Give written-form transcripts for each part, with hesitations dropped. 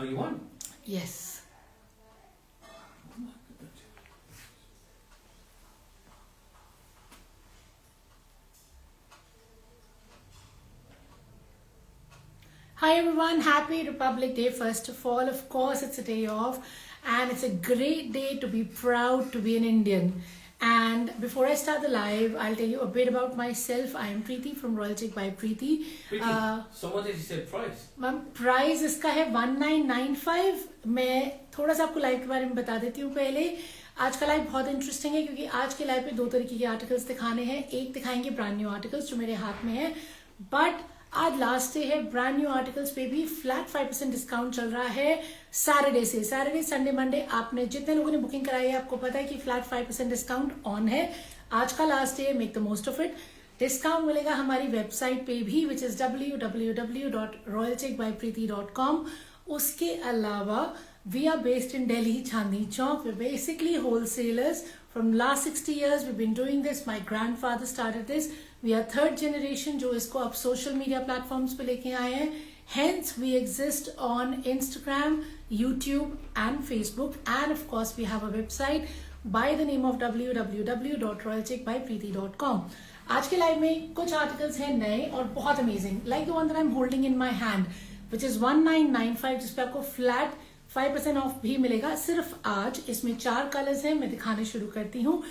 Oh, you won? Yes. Hi everyone, happy Republic Day first of all. Of course, it's a day off and it's a great day to be proud to be an Indian. And before I start the live, I'll tell you a bit about myself. I am Preeti from Royal Chick by Preeti. Preeti, so what did you say price? Ma'am price इसका है 1995. मैं थोड़ा सा आपको live के बारे में बता देती हूँ पहले. आज का लाइव बहुत इंटरेस्टिंग है क्योंकि आज के लाइव पे दो तरीके के आर्टिकल्स दिखाने हैं. एक दिखाएंगे ब्रांड न्यू आर्टिकल्स जो मेरे हाथ में है, बट आज लास्ट डे है. ब्रांड न्यू आर्टिकल्स पे भी फ्लैट 5% डिस्काउंट चल रहा है सैटरडे से. सैटरडे संडे मंडे आपने जितने लोगों ने बुकिंग कराई है आपको पता है कि फ्लैट 5% डिस्काउंट ऑन है. आज का last day, make the most of it. Discount मिलेगा हमारी वेबसाइट पे भी, विच इज www.royalchickbypreeti.com. उसके अलावा we are based in Delhi, Chandni Chowk. We're basically wholesalers. From last 60 years, we've been doing this. My grandfather started this. We are third generation जो इसको अब social media platforms पे लेके आए हैं. Hence, we exist on Instagram, YouTube and Facebook. And of course, we have a website by the name of www.royalchickbypreeti.com. आज के live में कुछ आर्टिकल्स हैं नए और बहुत amazing, like the one that I am holding in my hand, which is 1995, जिसपे आपको फ्लैट 5% ऑफ भी मिलेगा सिर्फ आज. इसमें 4 कलर्स हैं, मैं दिखाने शुरू करती हूँ.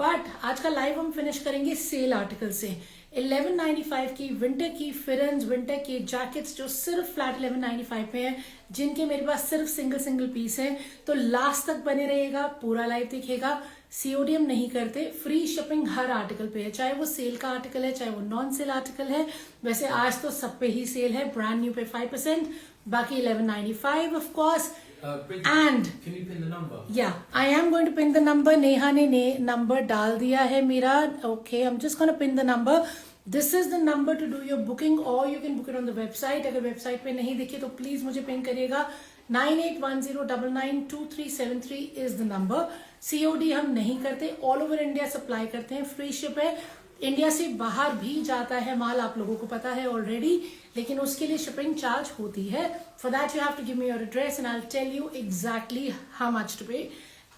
बट आज का लाइव हम फिनिश करेंगे सेल आर्टिकल से. 1195 की विंटर की फिरन्स, विंटर के जैकेट्स जो सिर्फ फ्लैट 1195 पे हैं, जिनके मेरे पास सिर्फ सिंगल पीस हैं. तो लास्ट तक बने रहेगा, पूरा लाइव दिखेगा. सीओडी हम नहीं करते, फ्री शिपिंग हर आर्टिकल पे है, चाहे वो सेल का आर्टिकल है चाहे वो नॉन सेल आर्टिकल है. वैसे आज तो सब पे ही सेल है. ब्रांड न्यू पे 5%, बाकी 1195 of course. And can you pin the number? Yeah, I am going to pin the number. Neha ने नंबर डाल दिया है मेरा. Okay, I'm just going to pin the number. This is the number to do your booking, or you can book it on the website. अगर website पे नहीं दिखे तो प्लीज मुझे पिन करिएगा. 9810992373 is the number. COD हम नहीं करते, ऑल ओवर इंडिया सप्लाई करते हैं, फ्री शिप है. इंडिया से बाहर भी जाता है माल, आप लोगों को पता है ऑलरेडी, लेकिन उसके लिए शिपिंग चार्ज होती है. For that you have to give me your address and I will tell you exactly how much to pay.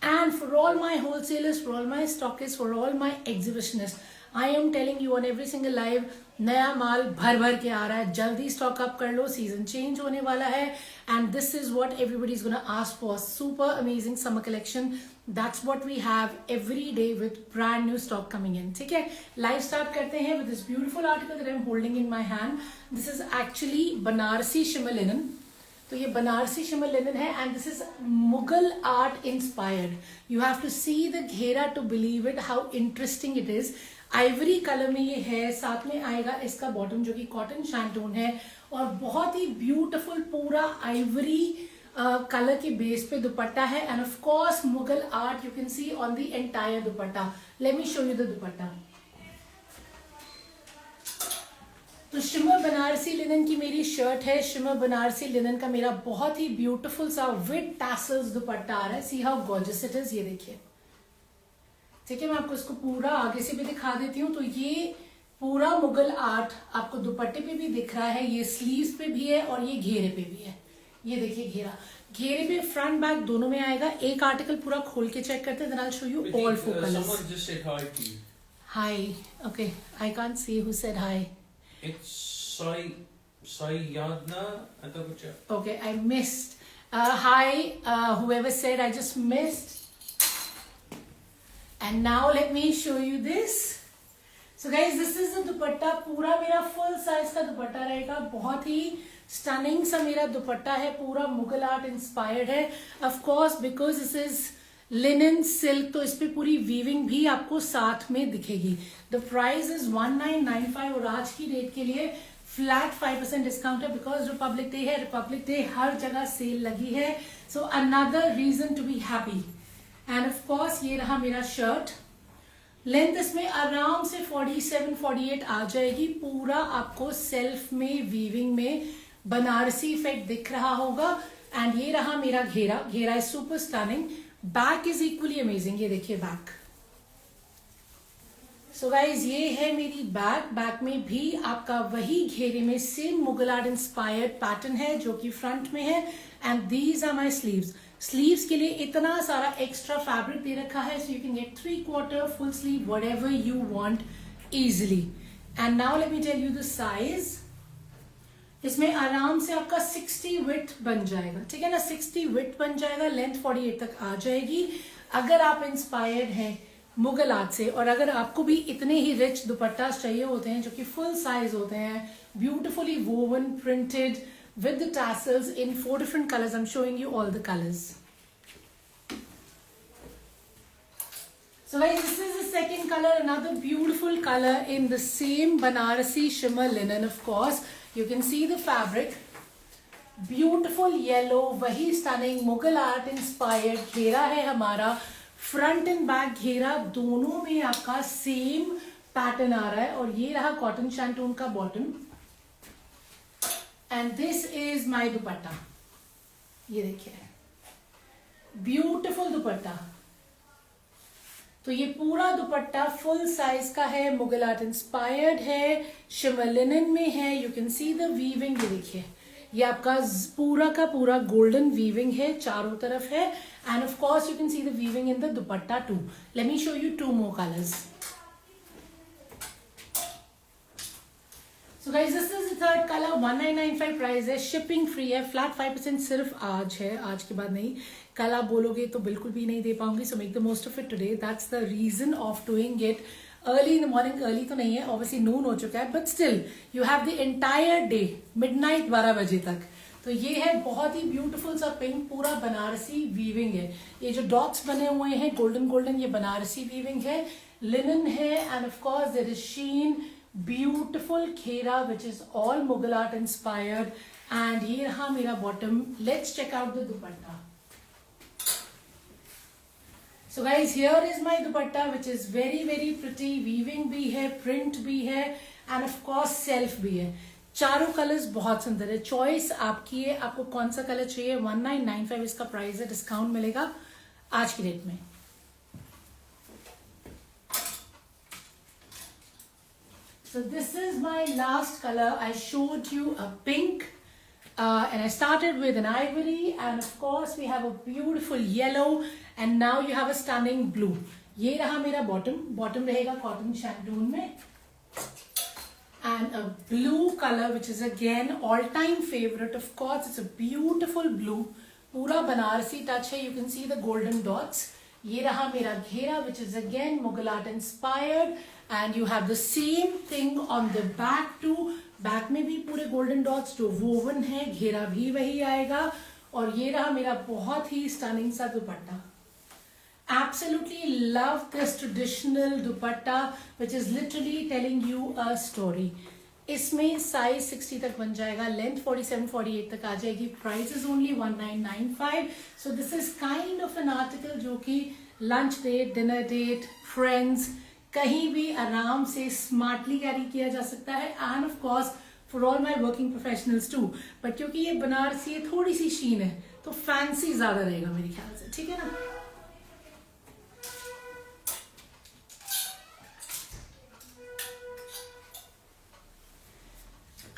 And for all my wholesalers, for all my stockist, for all my exhibitionist, I am telling you on every single live, नया माल भर भर के आ रहा है. जल्दी stock up कर लो, season change होने वाला है. And this is what everybody is gonna ask for. Super amazing summer collection. That's what we have every day with brand new stock coming in. ठीक है, लाइव स्टार्ट करते हैं with this beautiful article that I'm holding in my hand. This is actually Banarasi shimmer linen. तो ये Banarasi shimmer linen है and this is Mughal art inspired. You have to see the घेरा to believe it, how interesting it is. Ivory colour में ये है, साथ में आएगा इसका बॉटम जो कि कॉटन शैंटून है और बहुत ही ब्यूटीफुल पूरा आइवरी कलर के बेस पे दुपट्टा है. And of course Mughal art you can C on the entire dupatta. Late me show you the दुपट्टा. तो शिमर बनारसी लिनन की मेरी शर्ट है. शिमर बनारसी लिनन का मेरा बहुत ही ब्यूटीफुल सा विद टैसल्स दुपट्टा आ रहा है. See how gorgeous it is. ये देखिए, ठीक है, मैं आपको इसको पूरा आगे से भी दिखा देती हूँ. तो ये पूरा मुगल आर्ट आपको दुपट्टे पे भी दिख रहा है, ये स्लीव्स पे भी है और ये घेरे पे भी है. ये देखिए घेरा, घेरे पे फ्रंट बैक दोनों में आएगा. एक आर्टिकल पूरा खोल के चेक करते हैं, then I will show you all 4 colours. Someone just said hi to you. Hi. Okay, I can't see who said hi. It's Sayadna. I double check. Okay, I missed. Hi, whoever said, I just missed. And now let me show you this. So guys, this is the दुपट्टा. पूरा मेरा full size का दुपट्टा रहेगा. बहुत ही stunning सा मेरा दुपट्टा है, पूरा Mughal art inspired है. Of course because this is linen silk, तो इस पे पूरी वीविंग भी आपको साथ में दिखेगी. द प्राइस इज 1995 और आज की डेट के लिए फ्लैट 5% डिस्काउंट है बिकॉज रिपब्लिक डे है. रिपब्लिक डे हर जगह सेल लगी है. So another reason to be happy. And of course ये रहा मेरा शर्ट. लेंथ इसमें आराम से 47-48 आ जाएगी. पूरा आपको सेल्फ में वीविंग में बनारसी इफेक्ट दिख रहा होगा. एंड ये रहा मेरा घेरा. घेरा is super stunning. Back is equally amazing. ये देखिए बैक, सो गाइज ये है मेरी बैक में भी आपका वही घेरे में same Mughal art inspired pattern है जो कि फ्रंट में है and these are my sleeves के लिए इतना सारा एक्स्ट्रा फैब्रिक दे रखा है so you can get 3/4 full sleeve whatever you want easily. And now let me tell you the size. इसमें आराम से आपका 60 विड्थ बन जाएगा, ठीक है ना, 60 विड्थ बन जाएगा, लेंथ 48 तक आ जाएगी। अगर आप इंस्पायर्ड हैं मुगल आर्ट से और अगर आपको भी इतने ही रिच दुपट्टा चाहिए होते हैं जो कि फुल साइज होते हैं, beautifully woven printed with the tassels in 4 different colors. I'm showing you all the colors. So guys, this is the second color, another beautiful color in the same Banarasi shimmer linen. Of course, you can see the fabric, beautiful yellow, वही stunning Mughal art inspired घेरा है हमारा, front end back घेरा दोनों में आपका same pattern आ रहा है और ये रहा कॉटन शैंटून का bottom and this is my dupatta. ये देखिए ब्यूटिफुल दुपट्टा। तो ये पूरा दुपट्टा फुल साइज का है, मुगल आर्ट इंस्पायर्ड है, शिमर लिनन में है। You can see the weaving, ये देखिए ये आपका पूरा का पूरा गोल्डन वीविंग है, चारों तरफ है and of course you can see the weaving in the dupatta too. Let me show you 2 more colors. So guys, this is the third color, 1995 price है, शिपिंग फ्री है, फ्लैट 5% सिर्फ आज है, आज के बाद नहीं। कल आप बोलोगे तो बिल्कुल भी नहीं दे पाऊंगी, so make the most of it today. That's the reason of doing it early in the morning. Early तो नहीं है, ऑब्वियसली नून हो चुका है, but still you have the entire day, midnight 12 बजे तक। तो ये है बहुत ही ब्यूटीफुल सा पिंक, पूरा बनारसी वीविंग है। ये जो डॉट्स बने हुए हैं गोल्डन गोल्डन, ये बनारसी वीविंग है, लिनन है and of course there is sheen, beautiful ghera which is all Mughal art inspired and ये रहा मेरा bottom. Let's check out the dupatta. So guys here is my dupatta which is very very pretty, weaving भी है, print भी है and of course self भी है। चारों कलर्स बहुत सुंदर है, चॉइस आपकी है, आपको कौन सा कलर चाहिए। 1995 इसका प्राइस है, डिस्काउंट मिलेगा आज की डेट में। So this is my last color. I showed you a pink and I started with an ivory and of course we have a beautiful yellow and now you have a stunning blue. ये रहा मेरा bottom रहेगा cotton shantoon में and a blue color which is again all time favorite. Of course it's a beautiful blue, पूरा Banarasi touch है, you can see the golden dots. ये रहा मेरा घेरा which is again Mughal art inspired and you have the same thing on the back too. Back में भी पूरे golden dots जो वोवन है, घेरा भी वही आएगा और ये रहा मेरा बहुत ही स्टनिंग सा दुपट्टा। Absolutely love this traditional dupatta which is literally telling you a story. इसमें साइज 60 तक बन जाएगा, लेंथ 47-48 तक आ जाएगी, price is only 1995। So this is kind of an article जो कि lunch date, dinner date, friends, कहीं भी आराम से स्मार्टली कैरी किया जा सकता है and of course for all my working professionals too. बट क्योंकि ये बनारसी है, थोड़ी सी शीन है तो फैंसी ज्यादा रहेगा मेरे ख्याल से, ठीक है ना।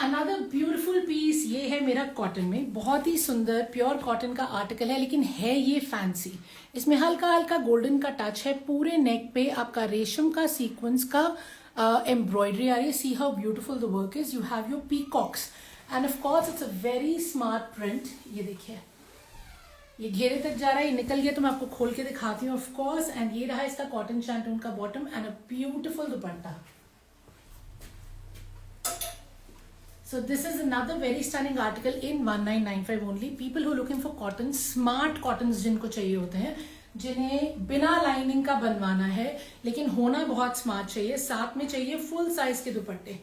अनदर ब्यूटिफुल पीस, ये है मेरा कॉटन में, बहुत ही सुंदर प्योर कॉटन का आर्टिकल है लेकिन है ये फैंसी। इसमें हल्का हल्का गोल्डन का टच है, पूरे नेक पे आपका रेशम का सीक्वेंस का एम्ब्रॉयडरी आ रही है। सी how beautiful the work is, you have your peacocks and of course it's a very smart print. ये देखिए ये घेरे तक जा रहा है, ये निकल गया तो मैं आपको खोल के दिखाती हूँ ऑफ कोर्स। एंड ये रहा इसका कॉटन शैंटून का bottom and a beautiful dupatta. So this is another very stunning article in 1995 only. People who are looking for cotton, smart cottons जिनको चाहिए होते हैं, जिन्हें बिना लाइनिंग का बनवाना है लेकिन होना बहुत स्मार्ट चाहिए, साथ में चाहिए फुल साइज के दुपट्टे।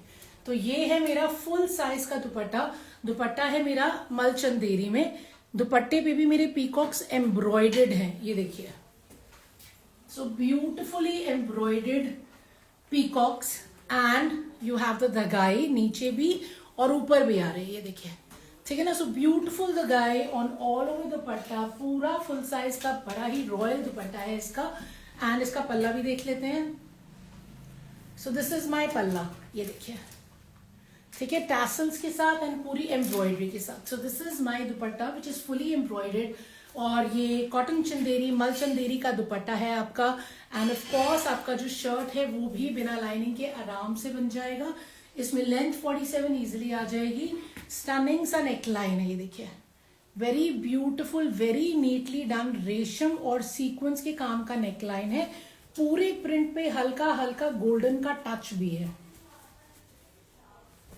तो ये है मेरा फुल साइज का दुपट्टा। दुपट्टा है मेरा मलचंदेरी में, दुपट्टे पे भी मेरे पीकॉक्स एम्ब्रॉयडर्ड हैं, ये देखिए। So beautifully embroidered peacocks and you have the dhagai नीचे भी और ऊपर भी आ रहे हैं, ये देखिए, ठीक है ना। So beautiful dhagai on all over dupatta, पूरा फुल साइज का बड़ा ही रॉयल दुपट्टा है इसका। एंड इसका पल्ला भी देख लेते हैं। सो दिस इज माई पल्ला, ये देखिए, ठीक है, टैसल्स के साथ एंड पूरी एम्ब्रॉयडरी के साथ. सो this is my dupatta which is fully embroidered, और ये कॉटन चंदेरी, मल चंदेरी का दुपट्टा है आपका. एंड ऑफ कोर्स आपका जो शर्ट है वो भी बिना लाइनिंग के आराम से बन जाएगा. इसमें लेंथ 47 इजिली आ जाएगी. स्टनिंग सा नेक लाइन है, ये देखिए, very beautiful, very neatly done, रेशम और सीक्वेंस के काम का नेक लाइन है. पूरे प्रिंट पे हल्का हल्का गोल्डन का टच भी है.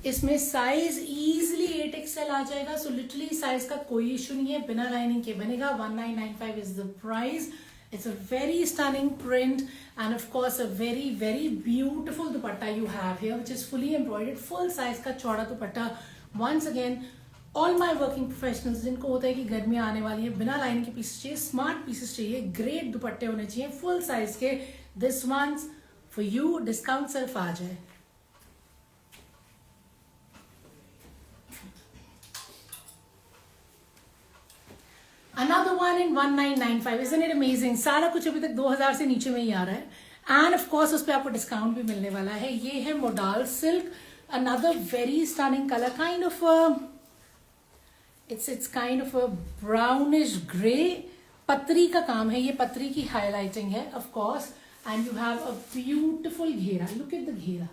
इसमें साइज इजिली 8XL आ जाएगा. सो लिटरली साइज का कोई इशू नहीं है, बिना लाइनिंग के बनेगा. 1995 is the price. It's a very stunning print and of course a very very beautiful dupatta you have here which is fully embroidered, full size का चौड़ा dupatta. Once again all my working professionals जिनको होता है कि गर्मियां आने वाली है, बिना लाइनिंग के पीसेस चाहिए, स्मार्ट पीसेस चाहिए, ग्रेट दुपट्टे होने चाहिए फुल साइज के, this once for you. Discount सिर्फ आ जाए. Another one in 1995. Isn't it amazing? सारा कुछ अभी तक 2000 से नीचे में ही आ रहा है. एंड ऑफ कोर्स उस पर आपको डिस्काउंट भी मिलने वाला है. ये है modal silk, another very stunning colour, kind of its kind of a brownish grey. पतरी का काम है, ये पतरी की हाईलाइटिंग है of course. And you have a beautiful ghera. Look at the घेरा.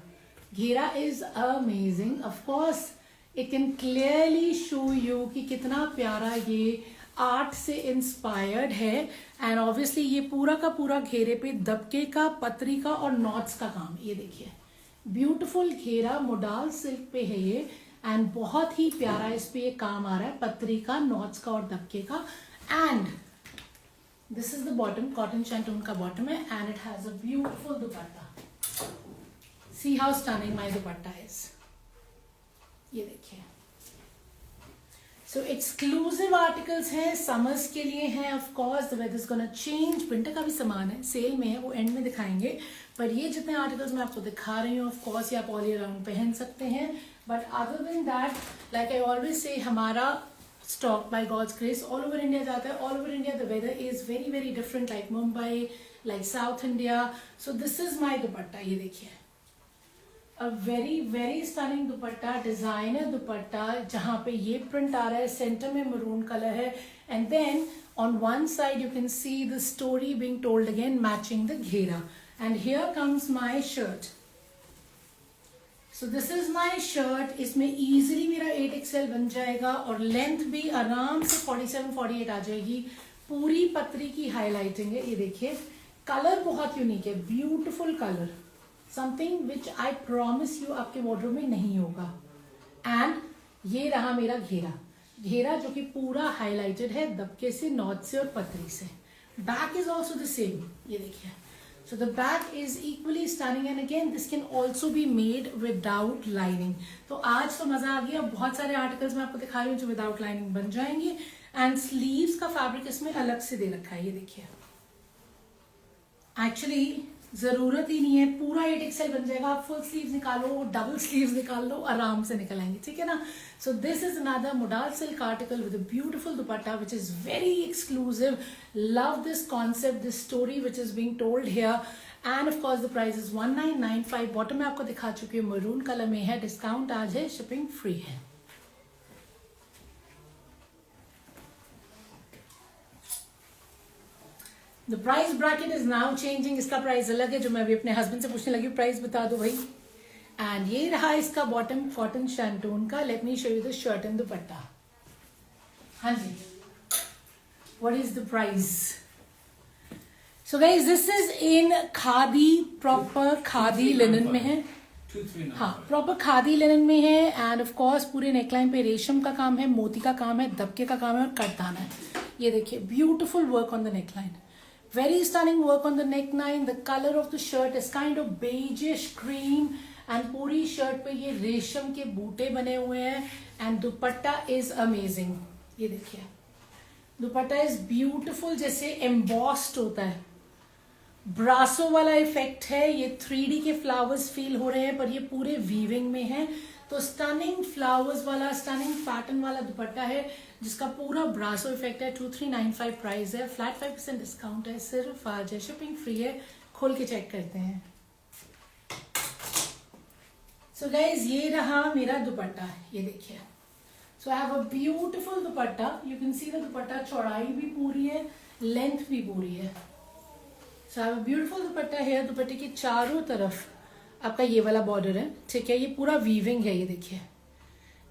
घेरा is amazing. Of course it can clearly show you कि कितना प्यारा ये आर्ट से इंस्पायर्ड है. एंड ऑब्वियसली ये पूरा का पूरा घेरे पे दबके का, पतरी का और नॉट्स का काम. ये देखिए, ब्यूटीफुल घेरा मोडाल सिल्क पे है ये. एंड बहुत ही प्यारा इस पे ये काम आ रहा है, पतरी का, नॉट्स का और दबके का. And this is the bottom, cotton shantoon का बॉटम है. And it has a beautiful dupatta. See how stunning my dupatta is. ये देखिए. सो एक्सक्लूसिव आर्टिकल्स हैं, समर्स के लिए हैं. Of course the weather is gonna change. Winter का भी सामान है, सेल में है, वो एंड में दिखाएंगे. पर ये जितने आर्टिकल्स मैं आपको दिखा रही हूँ, ऑफ कोर्स ये आप ऑल ईयर राउंड पहन सकते हैं. But other than that, like I always say, हमारा stock by god's grace all over India जाता है. All over India the weather is very very different, like Mumbai, like south India. So this is my dupatta. ये देखिए, a very very stunning dupatta, designer dupatta, जहां पे ये print आ रहा है, सेंटर में मरून कलर है. And then on one side you can see the story being told again, matching the ghera. And here comes my shirt. So this is my shirt. इसमें easily मेरा 8XL बन जाएगा और लेंथ भी आराम से 47-48 आ जाएगी. पूरी पतरी की हाईलाइटिंग है. ये देखिए, कलर बहुत यूनिक है, beautiful colour, something which I promise you आपके वार्डरोब में नहीं होगा. एंड ये रहा मेरा घेरा. घेरा जो कि पूरा हाईलाइटेड है दबके से, नॉट से और पतरी से. Back is also the same. ये देखिए, so the back is equally stunning. And again this can also be made without lining. तो आज तो मजा आ गया. बहुत सारे आर्टिकल्स मैं आपको दिखा रही हूँ जो विदाउट लाइनिंग बन जाएंगे. एंड स्लीव्स का फैब्रिक इसमें अलग से दे रखा है. ये देखिए, एक्चुअली जरूरत ही नहीं है, पूरा 8XL बन जाएगा. आप फुल स्लीव्स निकालो, डबल स्लीव्स निकाल लो, आराम से निकल आएंगे. ठीक है ना. सो this is another modal silk article with a beautiful dupatta which is very exclusive. Love this concept, this story which is being told here. And of course the price is 1995. Bottom में आपको दिखा चुकी हूँ, maroon colour में है. Discount आज है, shipping free है. The price bracket is now changing. इसका प्राइस अलग है, जो मैं अभी अपने हस्बैंड से पूछने लगी, प्राइस बता दो भाई. एंड ये रहा इसका बॉटम, कॉटन शैंटून का. Let me show you the shirt and dupatta. हाँ जी, what is the price? So guys, this is in khadi, proper khadi linen में है. हाँ, प्रॉपर खादी लिनन में है. एंड ऑफ कोर्स पूरे नेकलाइन पे रेशम का काम है, मोती का काम है, दबके का काम है और कटदाना है. ये देखिए, beautiful work on the neckline. Very stunning work on the neckline. The color of the shirt is kind of beigeish cream. And पूरी शर्ट पे ये रेशम के बूटे बने हुए हैं. And dupatta is amazing. ये देखिए, दुपट्टा is beautiful, जैसे embossed होता है. ब्रासो वाला इफेक्ट है. ये 3D के फ्लावर्स फील हो रहे हैं, पर ये पूरे वीविंग में है. तो स्टनिंग फ्लावर्स वाला, स्टनिंग पैटर्न वाला दुपट्टा है, जिसका पूरा ब्रासो इफेक्ट है. 2395 प्राइस है. फ्लैट 5% डिस्काउंट है. सिर्फ आज है, शिपिंग फ्री है. खोल के चेक करते हैं. सो गाइज ये रहा मेरा दुपट्टा, ये देखिए. So I have a beautiful dupatta. You can see the dupatta चौड़ाई भी पूरी है, लेंथ भी पूरी है. सो आई हैव अ ब्यूटिफुल दुपट्टा है. दुपट्टे के चारों तरफ आपका ये वाला बॉर्डर है, ठीक है. ये पूरा वीविंग है, ये देखिए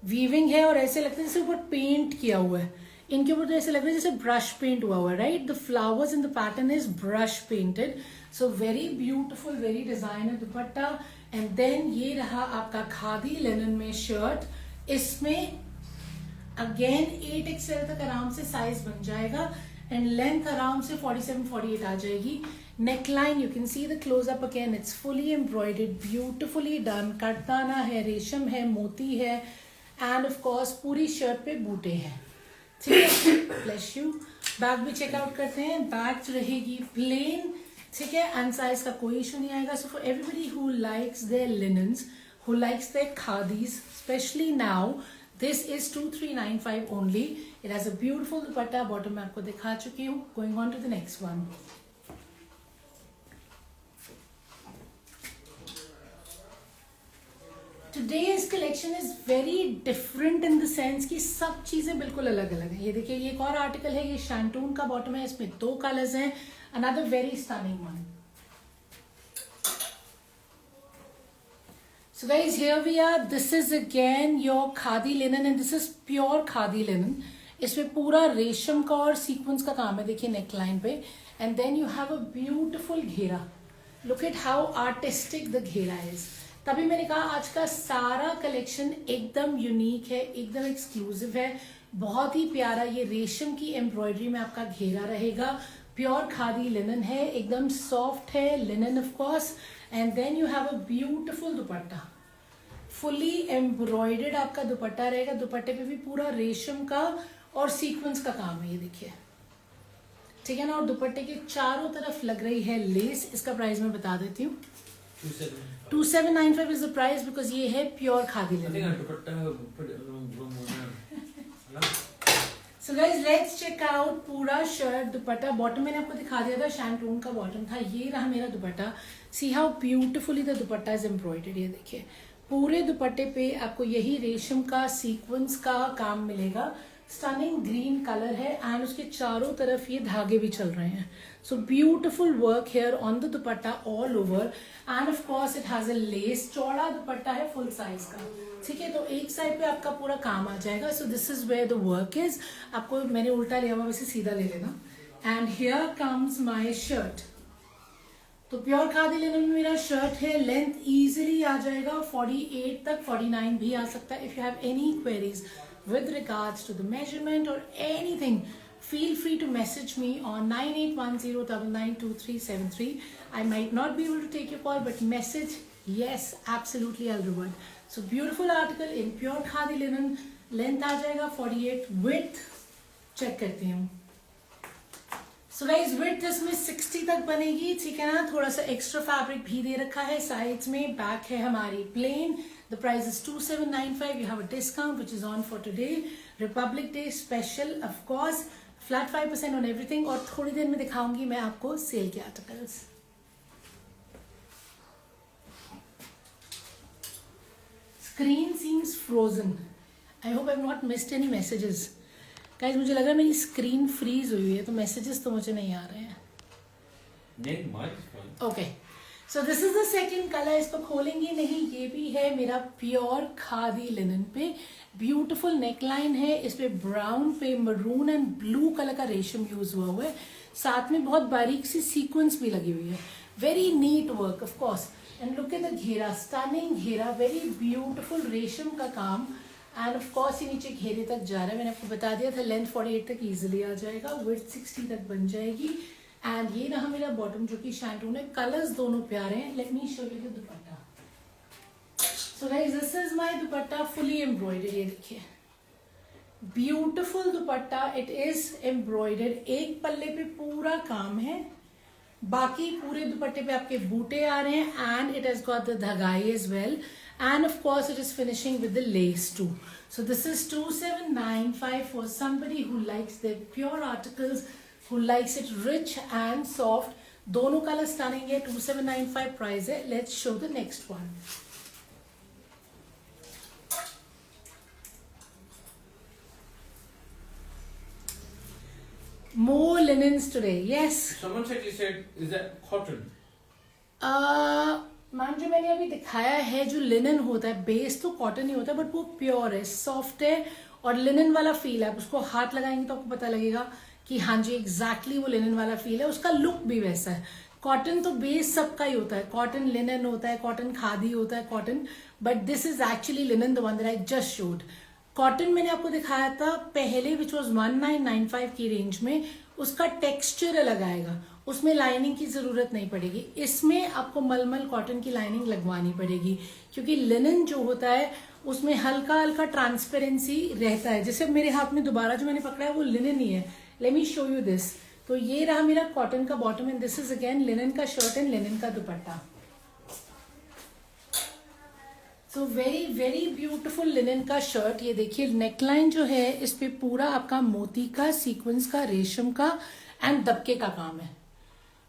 वीविंग है और ऐसे लगता है जैसे ऊपर पेंट किया हुआ है. इनके ऊपर तो ऐसे लग रहा है जैसे ब्रश पेंट हुआ हुआ है, right. The flowers in the pattern is brush painted. So very beautiful, very designer dupatta. And then ये रहा आपका खादी लिनन में शर्ट. इसमें अगेन 8XL तक आराम से साइज बन जाएगा एंड लेंथ आराम से 47-48 आ जाएगी. Neckline you can see the close up again. It's fully embroidered, beautifully done. कटदाना है, रेशम है, मोती है एंड ऑफ कोर्स पूरी शर्ट पे बूटे हैं, ठीक है. Bless you. बैग भी चेकआउट करते हैं. बैग रहेगी प्लेन, ठीक है. एंड साइज का कोई इशू नहीं आएगा. So for everybody who likes their linens, who likes their khadis, specially now, this is 2395 only. It has a beautiful dupatta. Bottom में आपको दिखा चुकी हूँ. Going on to the next one. Today's collection is very different in the sense कि सब चीजें बिल्कुल अलग अलग हैं. ये देखिए ये एक और आर्टिकल है, ये शैंटून का बॉटम है, इसमें 2 कलर्स हैं. Another very stunning one. So guys, here we are. This is again your khadi linen and this is pure khadi linen. इसमें पूरा रेशम का और सीक्वेंस का काम है, देखिए नेकलाइन पे. And then you have a beautiful ghera. Look at how artistic the ghera is. तभी मैंने कहा आज का सारा कलेक्शन एकदम यूनिक है, एकदम एक्सक्लूसिव है, बहुत ही प्यारा. ये रेशम की एम्ब्रॉयडरी में आपका घेरा रहेगा. प्योर खादी लिनन है, एकदम सॉफ्ट है, linen of course. And then you have a beautiful dupatta, fully embroidered आपका दुपट्टा रहेगा. दुपट्टे पे भी पूरा रेशम का और सीक्वेंस का काम है, ये देखिए, ठीक है ना. और दुपट्टे के चारों तरफ लग रही है लेस. इसका प्राइस मैं बता देती हूँ. 2795 इज द प्राइस बिकॉज ये है pure khadi linen. So guys let's check out पूरा शर्ट दुपट्टा. बॉटम मैंने आपको दिखा दिया था, शैंटून का बॉटम था. ये रहा मेरा दुपट्टा. See how beautifully the dupatta is embroidered. ये देखिए पूरे दुपट्टे पे आपको यही रेशम का सीक्वेंस का काम मिलेगा. स्टनिंग ग्रीन कलर है एंड उसके चारों तरफ ये धागे भी चल रहे हैं. So beautiful work here on the dupatta all over. And of course it has a less. चौड़ा दुपट्टा है फुल साइज का, ठीक है. तो एक साइड पे आपका पूरा काम आ जाएगा. So this is where the work is. आपको मैंने उल्टा लिया हुआ, वैसे सीधा ले लेना. And here comes my shirt. तो प्योर खादी लिनन में मेरा शर्ट है. लेंथ इजीली आ जाएगा 48 तक, 49 भी आ सकता है. If you have any queries with regards to the measurement or anything, feel free to message me on 9810992373. I might not be able to take your call, but message, yes, absolutely I'll revert. So beautiful article in pure khadi linen. Length आ जाएगा 48. Width check करती हूँ. So guys, width इसमें 60 तक बनेगी, ठीक है ना. थोड़ा सा एक्स्ट्रा फैब्रिक भी दे रखा है साइड्स में. बैक है हमारी plane. The price is 2795. You have a discount which is on for today. Republic Day special, of course. Flat 5% on everything. और थोड़ी देर में दिखाऊंगी मैं आपको सेल के articles. Screen seems frozen. I hope I've not missed any messages. Guys, मुझे लग रहा है मेरी स्क्रीन फ्रीज हुई है, तो मैसेजेस तो मुझे नहीं आ रहे हैं. Okay, so this is the second colour. इसको खोलेंगे नहीं. ये भी है मेरा प्योर खादी लिनन पे. ब्यूटीफुल नेकलाइन है. इस पे ब्राउन पे मरून एंड ब्लू कलर का रेशम यूज हुआ हुआ है. साथ में बहुत बारीक सी सीक्वेंस भी लगी हुई है. Very neat work of course. And look at the घेरा, स्टनिंग घेरा, वेरी ब्यूटीफुल रेशम का काम. एंड ऑफ कोर्स ये नीचे घेरे तक जा रहा है. मैंने आपको बता दिया था लेंथ 48 तक इजीली आ जाएगा. विड्थ 60 तक बन जाएगी. एंड ये रहा मेरा बॉटम जो कि शैंटून है. कलर्स दोनों प्यारे हैं. Late me show you the dupatta. So guys this is my dupatta, fully embroidered. ये देखिए beautiful dupatta. It is embroidered. एक पल्ले पे पूरा काम है, बाकी पूरे दुपट्टे पे आपके बूटे आ रहे हैं. And it has got the dhagai as well. And of course it is finishing with the lace too. So this is 2795 for somebody who likes their pure articles, who likes it rich and soft. दोनों colour stunning है. 2795 price है. Let's show the next one. More linens today. Yes. Someone said, you said, is that cotton? Ma'am जो मैंने अभी दिखाया है, जो linen होता है, बेस तो कॉटन ही होता है, बट वो प्योर है, सॉफ्ट है और लिनन वाला फील है. आप उसको हाथ लगाएंगे तो आपको पता लगेगा कि हाँ जी एग्जैक्टली वो लिनन वाला फील है. उसका लुक भी वैसा है. कॉटन तो बेस सबका ही होता है. कॉटन लिनन होता है, कॉटन खादी होता है, cotton. But this is actually linen, the one that I just showed. Cotton मैंने आपको दिखाया था पहले, विच वॉज 1995 की रेंज में. उसका टेक्सचर अलग आएगा, उसमें लाइनिंग की जरूरत नहीं पड़ेगी. इसमें आपको मलमल कॉटन की लाइनिंग लगवानी पड़ेगी, क्योंकि लिनन जो होता है उसमें हल्का हल्का ट्रांसपेरेंसी रहता है. जैसे मेरे हाथ में दोबारा जो मैंने पकड़ा है वो लिनन ही है. Let me show you this. तो ये रहा मेरा कॉटन का bottom and this is again linen का शर्ट एंड लिनन का दुपट्टा. So very very beautiful linen का शर्ट. ये देखिए नेकलाइन जो है इस पे पूरा आपका मोती का, सीक्वेंस का, रेशम का एंड दबके का काम है.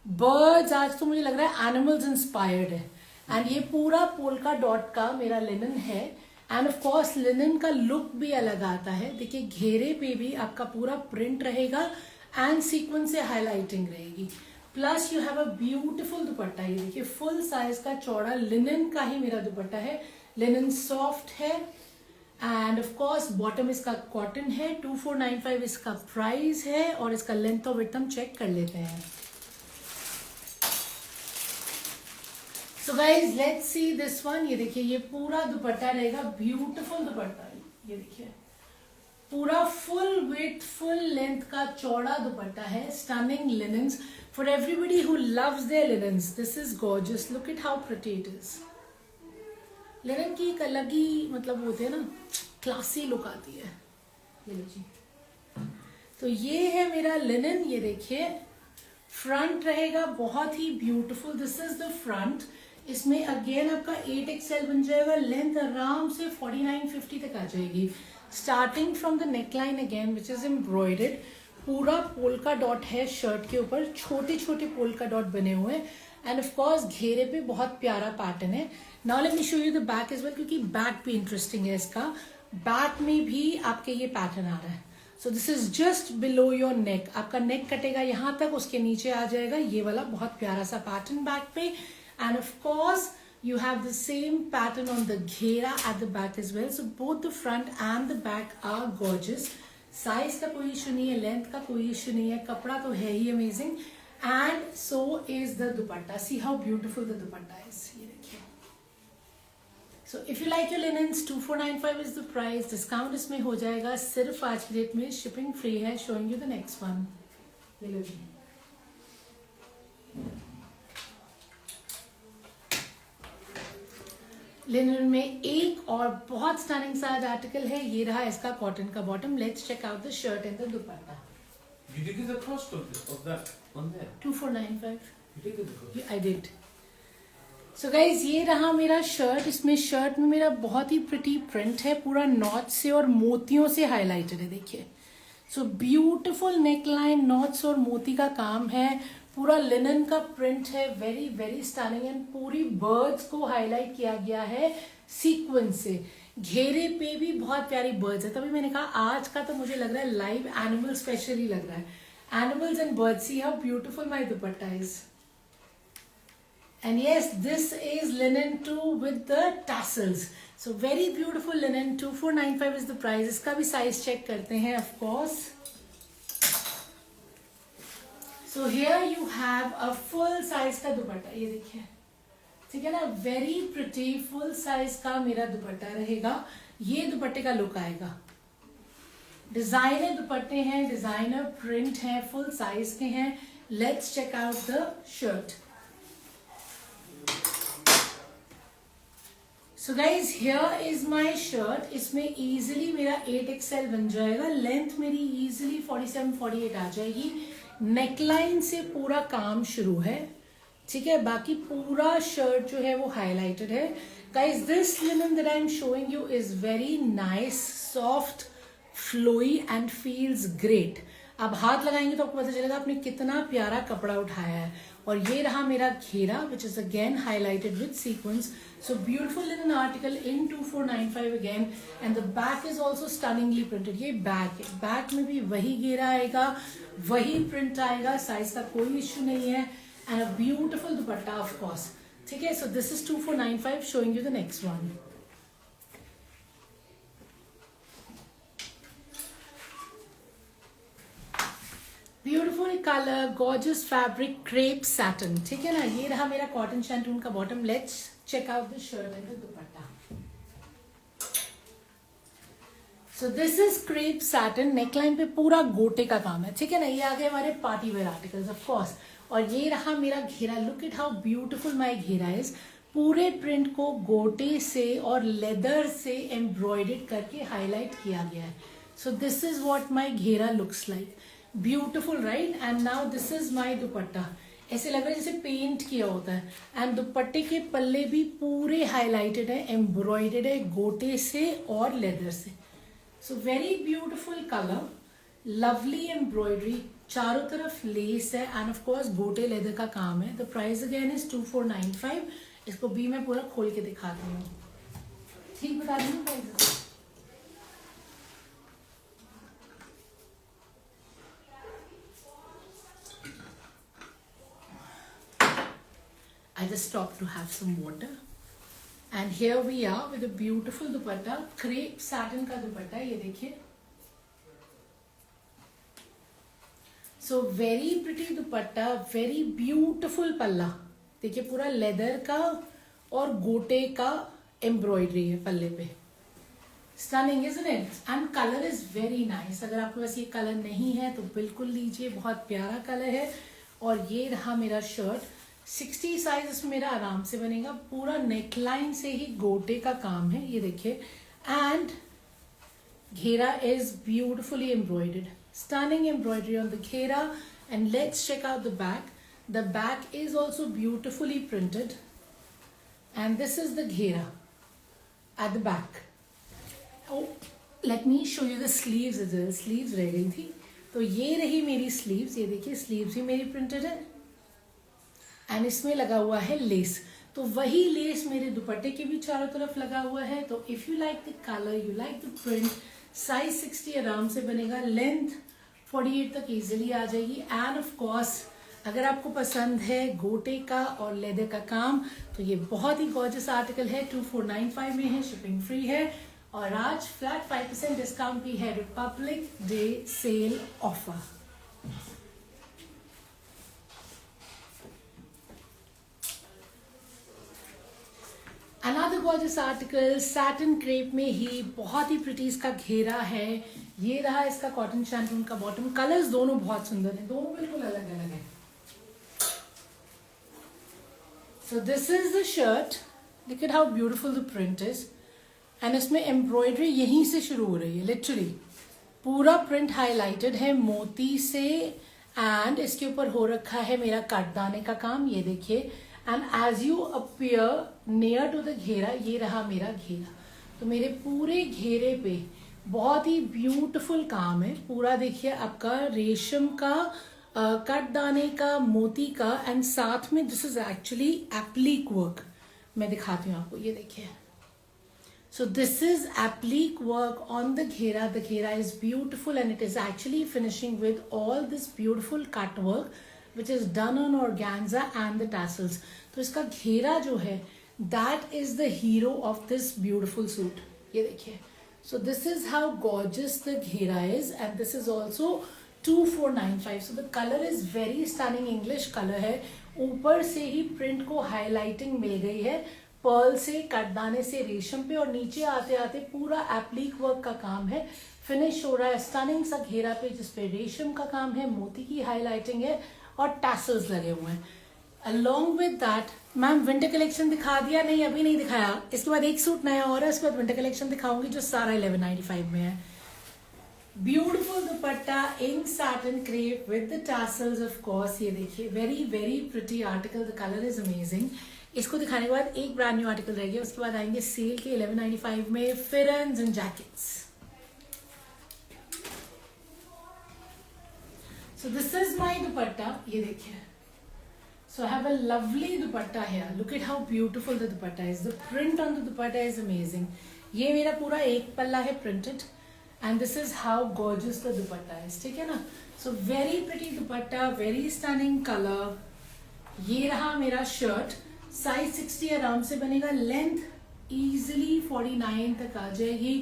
बर्ड्स, आज तो मुझे लग रहा है एनिमल्स इंस्पायर्ड है. एंड ये पूरा पोल्का डॉट का मेरा लिनन है. एंड ऑफ कोर्स लिनन का लुक भी अलग आता है. देखिए घेरे पे भी आपका पूरा प्रिंट रहेगा एंड सीक्वेंस से हाईलाइटिंग रहेगी. Plus you have a beautiful दुपट्टा. ये देखिए फुल साइज का चौड़ा लिनन का ही मेरा दुपट्टा है. लिनन सॉफ्ट है एंड ऑफ कोर्स बॉटम इसका कॉटन है. 2495 इसका प्राइस है और इसका लेंथ और विड्थ हम चेक कर लेते हैं. So guys let's see this one. ये देखिए ये पूरा दुपट्टा रहेगा, ब्यूटीफुल दुपट्टा. ये देखिए पूरा फुल विड्थ फुल लेंथ का चौड़ा दुपट्टा है. Stunning linens for everybody who loves their linens. This is gorgeous. Look it how pretty it is. Linen की एक अलग ही मतलब होते हैं ना, क्लासी लुक आती है. ये लीजिए. तो ये है मेरा लिनन. ये देखिए फ्रंट रहेगा बहुत ही beautiful. This is the front. इसमें अगेन आपका 8XL बन जाएगा. लेंथ आराम से 49-50 तक आ जाएगी. Starting from the neckline again which is embroidered. पूरा पोल्का डॉट है शर्ट के ऊपर, छोटे छोटे पोल्का डॉट बने हुए हैं. एंड ऑफ कोर्स घेरे पे बहुत प्यारा पैटर्न है. Now let me show you the back as well, क्योंकि बैक भी इंटरेस्टिंग है इसका. बैक में भी आपके ये पैटर्न आ रहा है. So this is just below your neck. आपका नेक कटेगा यहाँ तक, उसके नीचे आ जाएगा ये वाला बहुत प्यारा सा पैटर्न बैक पे. And of course you have the same pattern on the घेरा at the back as well. So both the front and the back are gorgeous. Size का कोई इशू नहीं है, लेंथ का कोई इशू नहीं है, कपड़ा तो है ही amazing. And so is the dupatta. See how beautiful the dupatta is. ये देखिए. So if you like your linens 2495 is the price. Discount इसमें हो जाएगा सिर्फ आज की डेट में. शिपिंग फ्री है. Showing you the next one. ले लो जी. लिनन में एक और बहुत स्टनिंग सा आर्टिकल है. ये रहा इसका कॉटन का bottom. Let's check out the shirt and the dupatta. You did the cost of that on there? 2495. You did the cost? I did. So guys ये रहा मेरा शर्ट. इसमें शर्ट में मेरा बहुत ही प्रिटी प्रिंट है. पूरा नॉट से और मोतियों से हाईलाइटेड है. देखिए. सो ब्यूटिफुल नेकलाइन, नॉट्स और मोती का काम है. पूरा लिनन का प्रिंट है. Very very stunning. एंड पूरी बर्ड्स को हाईलाइट किया गया है सीक्वेंस से. घेरे पे भी बहुत प्यारी बर्ड्स है. तभी मैंने कहा आज का तो मुझे लग रहा है लाइव एनिमल स्पेशली लग रहा है. Animals and birds. See how beautiful my dupatta is. And yes this is linen too with the tassels. So very beautiful linen. 2495 is the price. इसका भी साइज चेक करते हैं of course. So here you have a full size का दुपट्टा. ये देखिए. ठीक है ना. वेरी प्रिटी फुल साइज का मेरा दुपट्टा रहेगा. ये दुपट्टे का लुक आएगा. डिजाइनर दुपट्टे हैं, डिजाइनर प्रिंट है, फुल साइज के हैं. Let's check out the shirt. So guys here is my shirt. इसमें इजिली मेरा 8XL बन जाएगा. लेंथ मेरी इजिली 47-48 आ जाएगी. नेकलाइन से पूरा काम शुरू है. ठीक है. बाकी पूरा शर्ट जो है वो हाईलाइटेड है. Guys this linen that I am showing you is very nice, soft, flowy and feels great. आप हाथ लगाएंगे तो आपको पता चलेगा आपने कितना प्यारा कपड़ा उठाया है. और ये रहा मेरा घेरा which is again highlighted with sequence. So beautiful linen article in 2495 again. And the back is also stunningly printed. ये बैक है, बैक में भी वही घेरा आएगा, वही प्रिंट आएगा, साइज का कोई इश्यू नहीं है. And a beautiful dupatta of course. ठीक है, so this is 2495. Showing you the next one. Beautiful colour, gorgeous fabric, crepe satin. ठीक है ना, ये रहा मेरा कॉटन शैंटून का bottom. Let's check out the shirt and the dupatta. So this is crepe satin. Neckline पे पूरा गोटे का काम है. ठीक है ना, ये आ गए हमारे party wear articles of course. और ये रहा मेरा घेरा. लुक इट हाउ ब्यूटिफुल माई घेरा इज. पूरे प्रिंट को गोटे से और लेदर से एम्ब्रॉयडेड करके हाईलाइट किया गया है. So this is what my ghera looks like. Beautiful right. And now this is my dupatta. ऐसे लग रहा है जैसे पेंट किया होता है. एंड दुपट्टे के पल्ले भी पूरे हाईलाइटेड है, एम्ब्रॉयडेड है गोटे से और लेदर से. सो very beautiful colour, lovely embroidery, चारों तरफ लेस है एंड ऑफ कोर्स गोटे लेदर का काम है. The price again is 2495. इसको भी मैं पूरा खोल के दिखाती हूँ. ठीक बता दी price. I just stopped to have some water. And here we are with a beautiful dupatta. Crepe satin का दुपट्टा, ये देखिए. So very pretty दुपट्टा, very beautiful पल्ला. देखिए पूरा लेदर का और गोटे का एम्ब्रॉयडरी है पल्ले पे. Stunning, isn't it? And color is very nice. अगर आपके पास ये कलर नहीं है तो बिल्कुल लीजिए, बहुत प्यारा कलर है. और ये रहा मेरा शर्ट. 60 साइज इसमें मेरा आराम से बनेगा. पूरा नेकलाइन से ही गोटे का काम है, ये देखिए. And ghera is beautifully embroidered. Stunning embroidery on the ghera. And let's check out the back. The back is also beautifully printed. And this is the ghera at the back. Let me show you the sleeves as well. Sleeves रह गई थी, तो ये रही मेरी sleeves. ये देखिए sleeves भी मेरी प्रिंटेड है एंड इसमें लगा हुआ है लेस. तो वही लेस मेरे दुपट्टे के भी चारों तरफ लगा हुआ है. तो if you like the colour, you like the print, size 60 आराम से बनेगा. लेंथ 48 तक इजीली आ जाएगी. एंड ऑफ कोर्स अगर आपको पसंद है गोटे का और लेदर का काम तो ये बहुत ही गॉर्जियस आर्टिकल है. 2495 में है, शिपिंग फ्री है. और आज फ्लैट 5% डिस्काउंट भी है. Republic day cell offer. Another gorgeous article satin crepe में ही, बहुत ही प्रिटी इसका घेरा है. ये रहा इसका कॉटन शैंटून का बॉटम. कलर्स दोनों बहुत सुंदर हैं, दोनों बिल्कुल अलग अलग हैं. सो this is the shirt. Look at how beautiful the print is. And इसमें एम्ब्रॉयडरी यहीं से शुरू हो रही है. लिटरली पूरा प्रिंट हाईलाइटेड है मोती से. एंड इसके ऊपर हो रखा है मेरा कटदाने का काम, ये देखिए. And as you appear near to the घेरा, ये रहा मेरा घेरा. तो मेरे पूरे घेरे पे बहुत ही ब्यूटिफुल काम है. पूरा देखिए आपका रेशम का, कटदाने का, मोती का. एंड साथ में दिस इज एक्चुअली एप्लीक वर्क. मैं दिखाती हूँ आपको, ये देखिए. So this is applique work on the ghera. The ghera is beautiful and it is actually finishing with all this beautiful cut work which is done on organza and the tassels. तो इसका घेरा जो है that is the hero of this beautiful suit. ये देखिए. So this is how gorgeous the ghera is and this is also 2495. So the color is very stunning. English color है. ऊपर से ही print को highlighting मिल गई है. पर्ल से, कटदाने से, रेशम पे. और नीचे आते आते पूरा एप्लीक वर्क का काम है. फिनिश हो रहा है स्टनिंग सा घेरा पे जिसपे रेशम का काम है, मोती की हाईलाइटिंग है और टैसल्स लगे हुए हैं. Along with that, ma'am winter collection दिखा दिया? नहीं, अभी नहीं दिखाया. इसके बाद एक सूट नया और है, उसके बाद विंटर कलेक्शन दिखाऊंगी जो सारा 1195 में है. Beautiful dupatta in satin crepe with the tassels of course. ये देखिए very very pretty article. The colour is amazing. इसको दिखाने के बाद एक ब्रांड न्यू आर्टिकल रह गया. उसके बाद आएंगे सेल के 1195 में pherans and jackets. So this is my dupatta. ये देखिए. So I have a lovely dupatta here. Look at how beautiful the dupatta is. The print on the dupatta is amazing. ये मेरा पूरा एक पल्ला है printed, and this is how gorgeous the dupatta is. ठीक है ना? So very pretty dupatta, very stunning color. ये रहा मेरा शर्ट, size 60 आराम से बनेगा, लेंथ easily 49 तक आ जाएगी.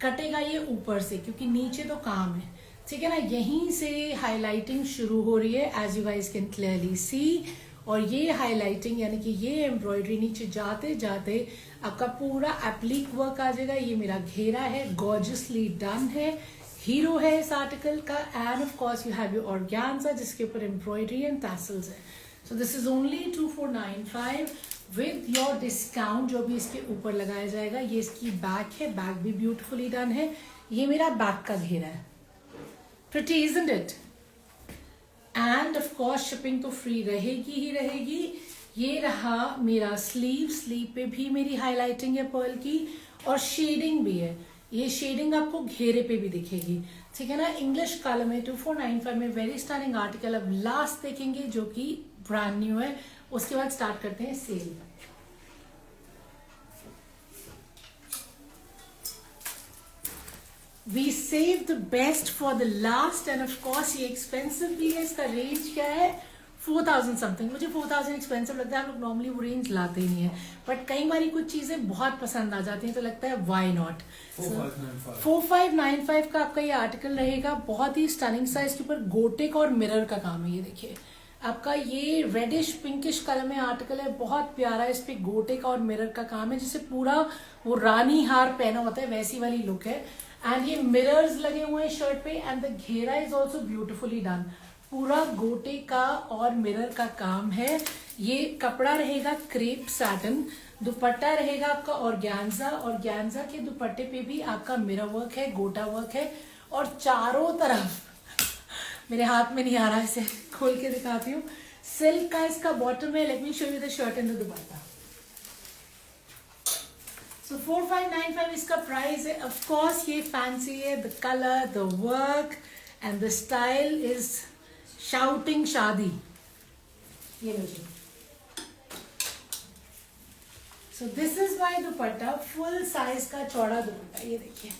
कटेगा ये ऊपर से क्योंकि नीचे तो काम है. ठीक है ना? यहीं से हाईलाइटिंग शुरू हो रही है, as you guys can clearly see. और ये हाईलाइटिंग यानी कि ये एम्ब्रॉयडरी नीचे जाते जाते आपका पूरा एप्लिक वर्क आ जाएगा. ये मेरा घेरा है, गॉर्जियसली डन है, हीरो है इस आर्टिकल का. And of course you have your organza जिसके ऊपर एम्ब्रॉयडरी एंड टैसल्स है. So this is only 2495 with your discount जो भी इसके ऊपर लगाया जाएगा. ये इसकी बैक है, बैक भी ब्यूटिफुली डन है. ये मेरा बैक का घेरा है. Pretty, isn't it? And of course shipping तो फ्री रहेगी ही रहेगी. ये रहा मेरा स्लीव. स्लीव पे भी मेरी हाईलाइटिंग है पर्ल की और शेडिंग भी है. ये शेडिंग आपको घेरे पे भी दिखेगी. ठीक है ना? इंग्लिश कलर में 2495 में वेरी स्टनिंग आर्टिकल. अब लास्ट देखेंगे जो कि ब्रांड न्यू है, उसके बाद स्टार्ट करते हैं cell. We saved the best for the last and of course ये expensive भी है. इसका रेंज क्या है? 4000 समथिंग. मुझे 4000 एक्सपेंसिव लगता है. हम लोग नॉर्मली वो रेंज लाते ही नहीं है, बट कई बार कुछ चीजें बहुत पसंद आ जाती हैं तो लगता है व्हाई नॉट. 4595 का आपका ये आर्टिकल रहेगा. बहुत ही स्टनिंग सा इसके ऊपर गोटेक और मिरर का काम है. ये देखिए आपका ये रेडिश पिंकिश कलर में आर्टिकल है, बहुत प्यारा. इस पे गोटेक और मिरर का काम है, जिसे पूरा वो रानी हार पहना होता है वैसी वाली लुक है. एंड ये मिरर्स लगे हुए हैं शर्ट पे. And the ghera is also beautifully done. पूरा गोटे का और मिरर का काम है. ये कपड़ा रहेगा क्रेप सैटिन. दुपट्टा रहेगा आपका ऑर्गेन्जा. ऑर्गेन्जा के दुपट्टे पे भी आपका मिरर वर्क है, गोटा वर्क है. और चारों तरफ मेरे हाथ में नहीं आ रहा, इसे खोल के दिखाती हूँ. सिल्क का इसका बॉटम है. Let me show you the shirt and the dupatta. So 4595 इसका प्राइस है. ऑफ कोर्स ये फैंसी है. The colour, the work and the style is shouting shaadi. ये लो जी. So this is my dupatta, full size का चौड़ा दुपट्टा. ये देखिए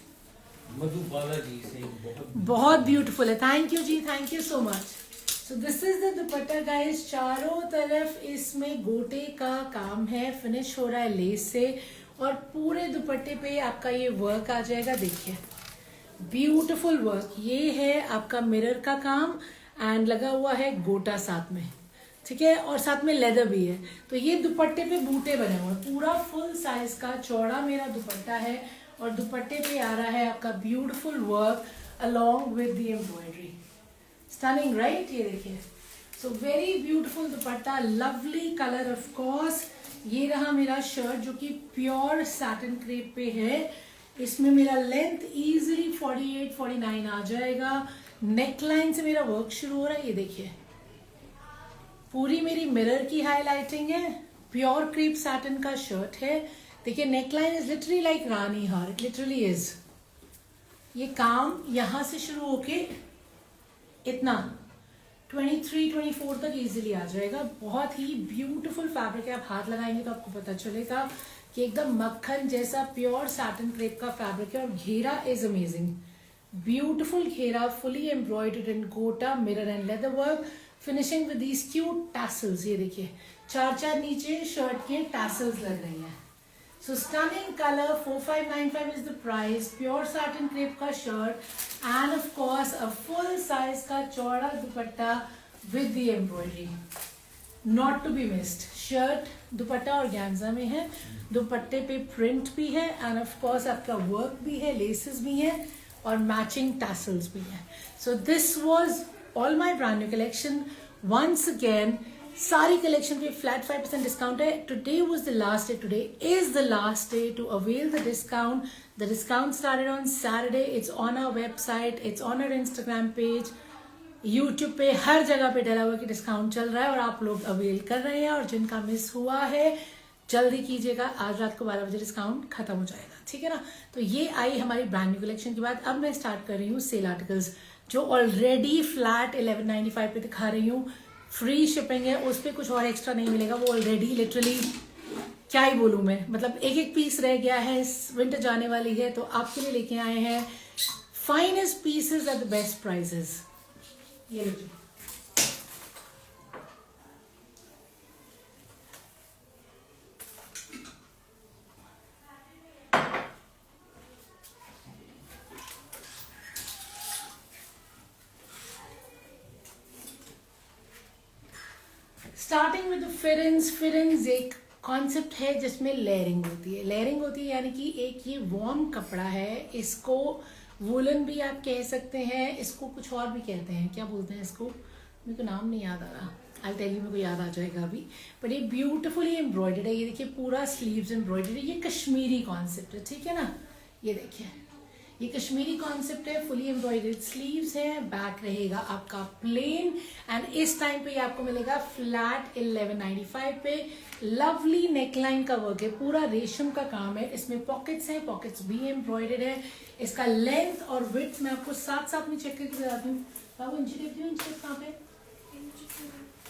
मधुबाला जी से बहुत ब्यूटीफुल है. थैंक यू जी, thank you so much. So this is the dupatta guys. चारों तरफ इसमें गोटे का काम है, फिनिश हो रहा है लेस से. और पूरे दुपट्टे पे आपका ये वर्क आ जाएगा. देखिए ब्यूटीफुल वर्क. ये है आपका मिरर का काम एंड लगा हुआ है गोटा साथ में. ठीक है? और साथ में लेदर भी है. तो ये दुपट्टे पे बूटे बने हुए हैं. पूरा फुल साइज का चौड़ा मेरा दुपट्टा है और दुपट्टे पे आ रहा है आपका beautiful work along with the embroidery. Stunning right? ये देखिए. So very beautiful dupatta, lovely colour. Of course ये रहा मेरा शर्ट जो कि प्योर सैटिन क्रेप पे है. इसमें मेरा लेंथ इजीली 48-49 आ जाएगा. नेकलाइन से मेरा वर्क शुरू हो रहा है. ये देखिए पूरी मेरी मिरर की हाईलाइटिंग है. प्योर क्रेप सैटिन का शर्ट है. देखिए नेकलाइन इज लिटरली लाइक रानी हार. It literally is. ये काम यहां से शुरू होके इतना 23-24 तक इजीली आ जाएगा. बहुत ही ब्यूटीफुल फैब्रिक है. आप हाथ लगाएंगे तो आपको पता चलेगा कि एकदम मक्खन जैसा प्योर सैटिन क्रेप का फैब्रिक है. और घेरा इज अमेजिंग. ब्यूटीफुल घेरा, फुली एम्ब्रॉयडर्ड इन गोटा, mirror and leather work, finishing with these cute tassels. ये देखिए 4-4 नीचे शर्ट के टैसल्स लग रही हैं. So stunning color. 4595 is the price. Pure satin crepe का shirt and of course a full size का चौड़ा दुपट्टा with the embroidery. Not to be missed. Shirt, dupatta organza में है. दुपट्टे पे print भी है and of course आपका work भी है, laces भी है और matching tassels भी है. So this was all my brand new collection. Once again सारी कलेक्शन पे फ्लैट 5% डिस्काउंट है. Today was the last day. Today is the last day to avail the discount. The discount started on Saturday. It's on our website, it's on our Instagram page, YouTube पे हर जगह पे डला हुआ कि discount चल रहा है और आप लोग अवेल कर रहे हैं. और जिनका मिस हुआ है जल्दी कीजिएगा. आज रात को 12 बजे डिस्काउंट खत्म हो जाएगा. ठीक है ना? तो ये आई हमारी ब्रांड न्यू कलेक्शन के बाद. अब मैं स्टार्ट कर रही हूँ सेल आर्टिकल्स जो ऑलरेडी फ्लैट 1195 पे दिखा रही हूँ. फ्री शिपिंग है, उस पर कुछ और एक्स्ट्रा नहीं मिलेगा। वो ऑलरेडी लिटरली क्या ही बोलूँ मैं, मतलब एक एक पीस रह गया है, विंटर जाने वाली है, तो आपके लिए लेके आए हैं finest pieces at the best prices. ये लीजिए। Starting with फिरेंस। फिरेंस एक कॉन्सेप्ट है जिसमें लेयरिंग होती है। लेयरिंग होती है यानी कि एक ये वार्म कपड़ा है, इसको वुलन भी आप कह सकते हैं, इसको कुछ और भी कहते हैं, क्या बोलते हैं इसको, मेरे को नाम नहीं याद आ रहा, आई टेल यू, मेरे को याद आ जाएगा अभी। बट ये ब्यूटीफुली एम्ब्रॉयडर्ड है, ये देखिए पूरा स्लीव्स एम्ब्रॉयडर्ड है, ये कश्मीरी कॉन्सेप्ट है, ठीक है ना। ये देखिए ये कश्मीरी कॉन्सेप्ट है, फुली एम्ब्रॉयडर्ड स्लीव्स है, बैक रहेगा आपका प्लेन, एंड इस टाइम पे ये आपको मिलेगा फ्लैट 1195 पे। लवली नेकलाइन का वर्क है, पूरा रेशम का काम है, इसमें पॉकेट्स हैं, पॉकेट्स भी एम्ब्रॉयडर्ड है। इसका लेंथ और विड्थ मैं आपको साथ साथ में चेक करके बताती हूँ। बाबू इंची टेप दियो, इंची टेप कहाँ पे,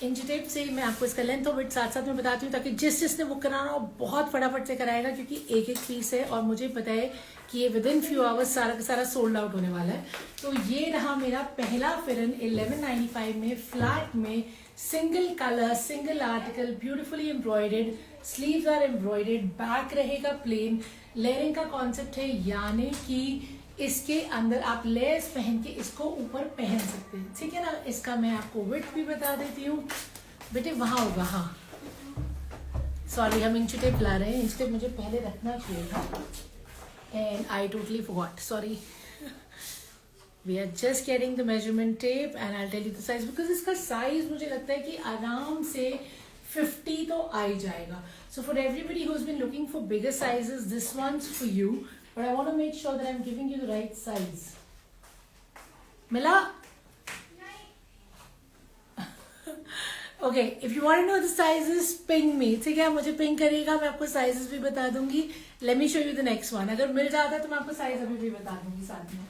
इंची टेप से मैं आपको इसका लेंथ और विड्थ साथ साथ में बताती हूँ, ताकि जिसने वो कराना हो बहुत फटाफट से कराएगा, क्योंकि एक एक पीस है और मुझे पता है कि ये विद इन फ्यू आवर्स सारा का सारा सोल्ड आउट होने वाला है। तो ये रहा मेरा पहला फिरन 1195 में, फ्लैट में, single colour, single article, beautifully embroidered, sleeves are embroidered, back रहेगा प्लेन। लेयरिंग का कॉन्सेप्ट है, यानी कि इसके अंदर आप लेस पहन के इसको ऊपर पहन सकते हैं, ठीक है ना। इसका मैं आपको विड्थ भी बता देती हूँ, बेटे वहां होगा, हाँ सॉरी हम इंची टेप ला रहे हैं, इंची टेप मुझे पहले रखना चाहिए था and I totally forgot, sorry. We are just getting the measurement tape and I'll tell you the size, because इसका size मुझे लगता है कि आराम से 50 तो आ ही जाएगा. So for everybody who's been looking for bigger sizes, this one's for you, but I want to make sure that I'm giving you the right size. मिला? Okay, if you want to know the sizes, ping me. ठीक है, मुझे ping करिएगा, मैं आपको sizes भी बता दूंगी. Let me show you the next one. अगर मिल जाता है तो मैं आपको size अभी भी बता दूंगी साथ में.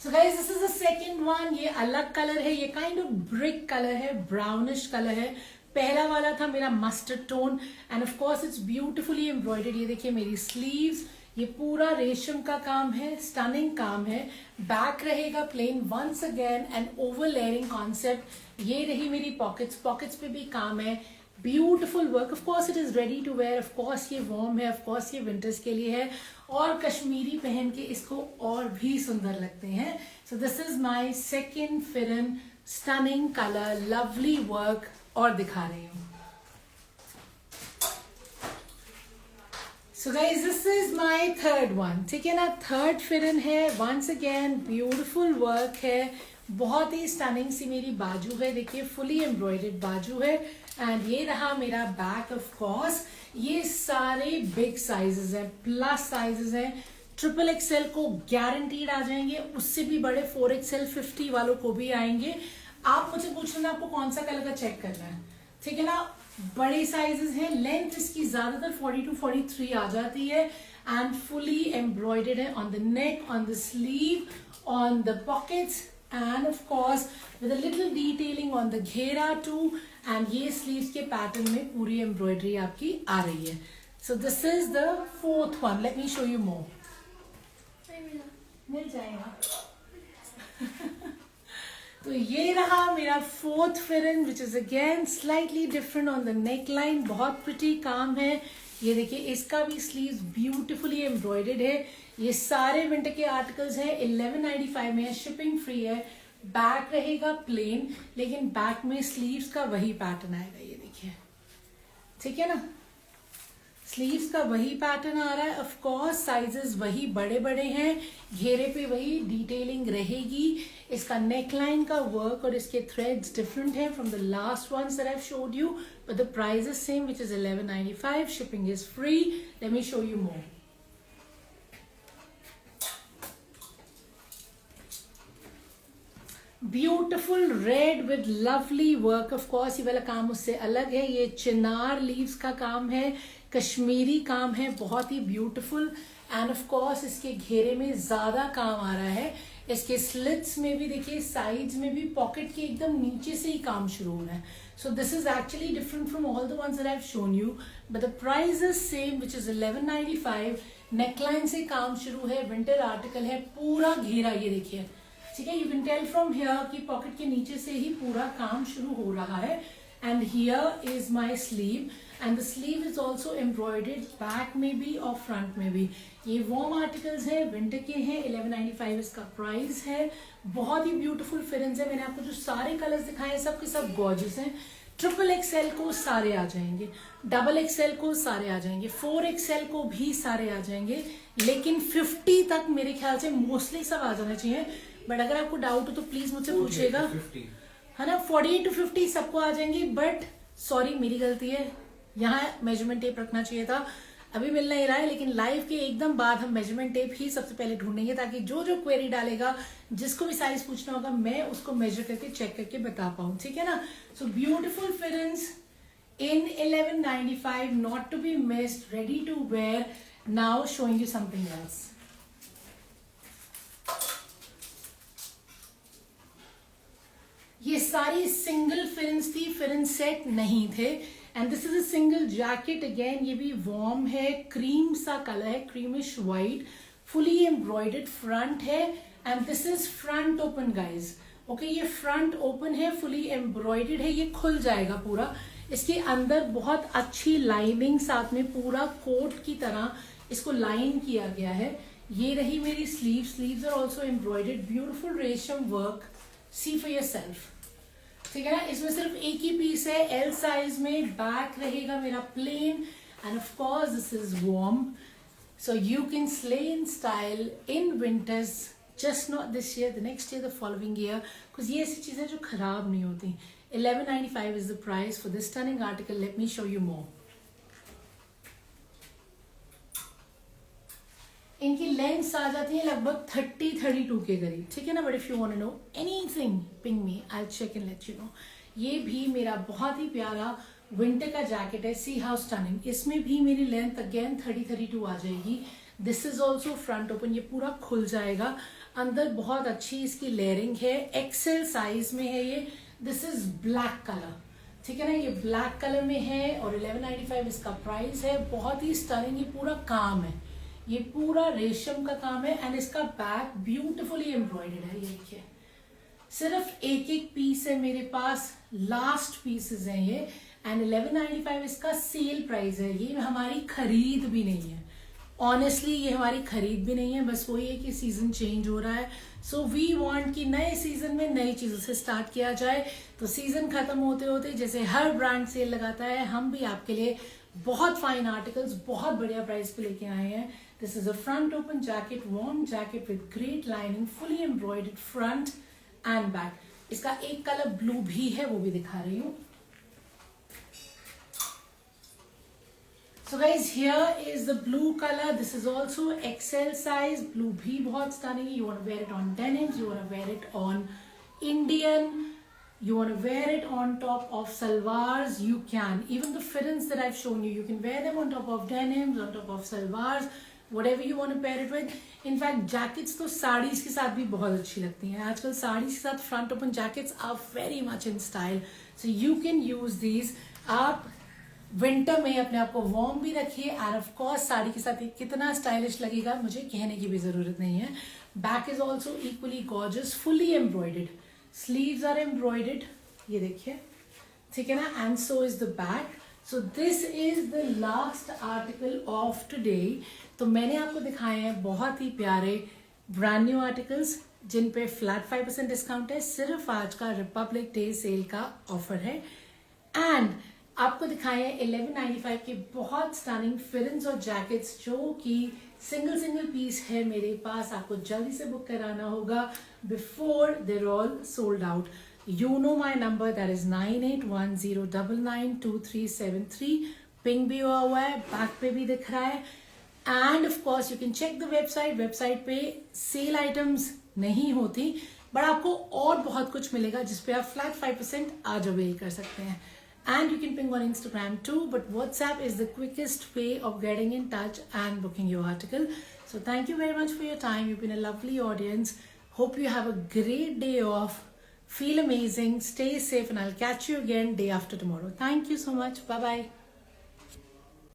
So guys, this is the second one. ये अलग कलर है, ये kind of brick color है, brownish color है. पहला वाला था मेरा mustard tone and of course it's beautifully embroidered. ये देखिए मेरी sleeves, ये पूरा रेशम का काम है, स्टनिंग काम है. बैक रहेगा plain, once again an over layering concept. ये रही मेरी पॉकेट्स, पॉकेट्स पे भी काम है, beautiful work. Of course it is ready to wear, of course ये वार्म है, ऑफ कोर्स ये विंटर्स के लिए है, और कश्मीरी पहन के इसको और भी सुंदर लगते हैं. सो दिस इज माय सेकंड फिरन, स्टनिंग कलर, लवली वर्क, और दिखा रही हूँ. So guys, this is my third one. ठीक है ना, थर्ड फिरन है. once again beautiful work है, बहुत ही स्टनिंग सी मेरी बाजू है, देखिए फुली एम्ब्रॉयडर्ड बाजू है. एंड ये रहा मेरा बैक. ऑफ कोर्स ये सारे बिग साइजेस हैं, प्लस साइजेस हैं. ट्रिपल एक्सएल को गारंटीड आ जाएंगे, उससे भी बड़े 4XL 50 वालों को भी आएंगे. आप मुझे पूछ लेना आपको कौन सा कलर का चेक करना है, ठीक है ना. बड़े साइजेस हैं, लेंथ इसकी ज्यादातर 40 to 43 आ जाती है, एंड फुली एम्ब्रॉयडर्ड है on the neck, on the sleeve, on the pockets, and of course with a little detailing on the ghera too. And ये स्लीव्स के पैटर्न में पूरी एम्ब्रॉयडरी आपकी आ रही है. So this is the fourth one. Let me show you more. मिल जाएगा. तो ये रहा मेरा fourth pheran, which is again slightly different on the neckline. बहुत प्रिटी काम है. ये देखिए इसका भी स्लीव्स ब्यूटिफुली एम्ब्रॉयडर्ड है. ये सारे विंटर के आर्टिकल्स हैं, 1195 में है, शिपिंग फ्री है. बैक रहेगा प्लेन, लेकिन बैक में स्लीव्स का वही पैटर्न आएगा. ये देखिए, ठीक है ना, स्लीव्स का वही पैटर्न आ रहा है. ऑफ कोर्स साइजेस वही बड़े बड़े हैं, घेरे पे वही डिटेलिंग रहेगी. इसका नेकलाइन का वर्क और इसके थ्रेड्स डिफरेंट है from the last ones that I have showed you, but the price is same, which is 1195. Shipping is free. Late me show you more. Beautiful read with lovely work. Of course ये वाला काम उससे अलग है, ये चिनार leaves का काम है, कश्मीरी काम है, बहुत ही ब्यूटिफुल. एंड ऑफ कोर्स इसके घेरे में ज्यादा काम आ रहा है. इसके स्लिट्स में भी देखिए, साइड्स में भी, पॉकेट के एकदम नीचे से ही काम शुरू हो रहा है. So this is actually different from all the ones that I have shown you, but the price is same which is 1195. Neckline से काम शुरू है, विंटर आर्टिकल है, पूरा घेरा ये देखिए, ठीक है. You can tell from here कि पॉकेट के नीचे से ही पूरा काम शुरू हो रहा है. And here is my sleeve, and the sleeve is also embroidered, back में भी और फ्रंट में भी. ये वार्म आर्टिकल्स है, विंटर के हैं. 1195 इसका प्राइस है. बहुत ही ब्यूटीफुल फिरेंस है. मैंने आपको जो सारे कलर्स दिखाए सब के सब गॉर्जियस हैं. ट्रिपल एक्सएल को सारे आ जाएंगे, डबल एक्सएल को सारे आ जाएंगे, 4 एक्सएल को भी सारे आ जाएंगे, लेकिन 50 तक मेरे ख्याल से मोस्टली सब आ जाना चाहिए. बट अगर आपको डाउट हो तो प्लीज मुझसे पूछिएगा, है ना. 48 to 50 सबको आ जाएंगे. बट सॉरी, मेरी गलती है, यहाँ मेजरमेंट टेप रखना चाहिए था. अभी मिल नहीं रहा है, लेकिन लाइव के एकदम बाद हम मेजरमेंट टेप ही सबसे पहले ढूंढेंगे, ताकि जो जो क्वेरी डालेगा, जिसको भी साइज पूछना होगा, मैं उसको मेजर करके चेक करके बता पाऊं. ठीक है ना. So beautiful pherans in 1195, not to be missed, ready to wear. Now showing you something else. ये सारी सिंगल फिरेंस थी, फिरेंस सेट नहीं थे. And this is a single jacket again. ये भी वार्म है, क्रीम सा कलर है, creamish white, fully embroidered front है. And this is front open guys. Okay, ये फ्रंट ओपन है, फुली एम्ब्रॉयडर्ड है, ये खुल जाएगा पूरा. इसके अंदर बहुत अच्छी लाइनिंग, साथ में पूरा कोट की तरह इसको लाइन किया गया है. ये रही मेरी sleeve. Sleeves are also embroidered, beautiful रेशम वर्क. See for yourself. ठीक है ना. इसमें सिर्फ एक ही पीस है, एल साइज में. बैक रहेगा मेरा plain, and of course this is warm, so you can slay in style in winters. Just not this year, the next year, the following year, because ये ऐसी चीजें जो खराब नहीं होती. 1195 is the price for this stunning article. Let me show you more. इनकी lengths आ जाती है लगभग 30-32 के करीब. ठीक है ना. But if you want to know anything, ping me, I check and let you know. ये भी मेरा बहुत ही प्यारा विंटर का जैकेट है. सी हाउ स्टनिंग. इसमें भी मेरी लेंथ अगेन 30-32 आ जाएगी. This is also front open, ये पूरा खुल जाएगा. अंदर बहुत अच्छी इसकी लेयरिंग है, एक्सेल साइज में है ये. This is black colour. ठीक है ना. ये ब्लैक कलर में है और 1195 इसका प्राइस है. बहुत ही स्टनिंग. ये पूरा काम है, ये पूरा रेशम का काम है. एंड इसका बैक ब्यूटिफुली एम्ब्रॉयडर्ड है. ये देखिए, सिर्फ एक एक पीस है मेरे पास, लास्ट पीसेस हैं ये. एंड 1195 इसका सेल प्राइस है. ये हमारी खरीद भी नहीं है, ऑनेस्टली ये हमारी खरीद भी नहीं है. बस वही है कि सीजन चेंज हो रहा है. सो वी वांट कि नए सीजन में नई चीजों से स्टार्ट किया जाए. तो सीजन खत्म होते होते जैसे हर ब्रांड सेल लगाता है, हम भी आपके लिए बहुत फाइन आर्टिकल्स बहुत बढ़िया प्राइस पे लेके आए हैं. This is a front open jacket, warm jacket with great lining, fully embroidered front end back. इसका एक कलर ब्लू भी है, वो भी दिखा रही हूँ. So guys, here is the blue color. This is also XL size. Blue भी बहुत stunning है. You want to wear it on denims. You want to wear it on Indian. You want to wear it on top of salwars. You can. Even the fittings that I've shown you, you can wear them on top of denims, on top of salwars, whatever you want to pair it with. In fact, jackets तो साड़ीज के साथ भी बहुत अच्छी लगती हैं. आजकल साड़ीज के साथ front open jackets are very much in style. So you can use these. आप विंटर में अपने आप को वार्म भी रखिए. एंड ऑफ कोर्स साड़ी के साथ ये कितना स्टाइलिश लगेगा मुझे कहने की भी जरूरत नहीं है. Back is also equally gorgeous, fully embroidered. Sleeves are embroidered, ये देखिए. ठीक है ना. And so is the back. So this is the last article of today. तो मैंने आपको दिखाए हैं बहुत ही प्यारे ब्रांड न्यू आर्टिकल्स जिन पे फ्लैट 5% डिस्काउंट है. सिर्फ आज का रिपब्लिक डे सेल का ऑफर है. एंड आपको दिखाए हैं 1195 के बहुत स्टनिंग फिरेंस और जैकेट्स जो कि सिंगल पीस है मेरे पास. आपको जल्दी से बुक कराना होगा before there all sold out. You know my number, that is 9810992373. Ping भी हुआ है, बैक पे भी दिख रहा है. And of course you can check the website. Website पे सेल आइटम्स नहीं होती, बट आपको और बहुत कुछ मिलेगा जिसपे आप फ्लैट 5% आज अवेल कर सकते हैं. And you can ping on Instagram too, but WhatsApp is the quickest way of getting in touch and booking your article. So thank you very much for your time. You've been a lovely audience. Hope you have a great day off. Feel amazing. Stay safe, and I'll catch you again day after tomorrow. Thank you so much. Bye bye.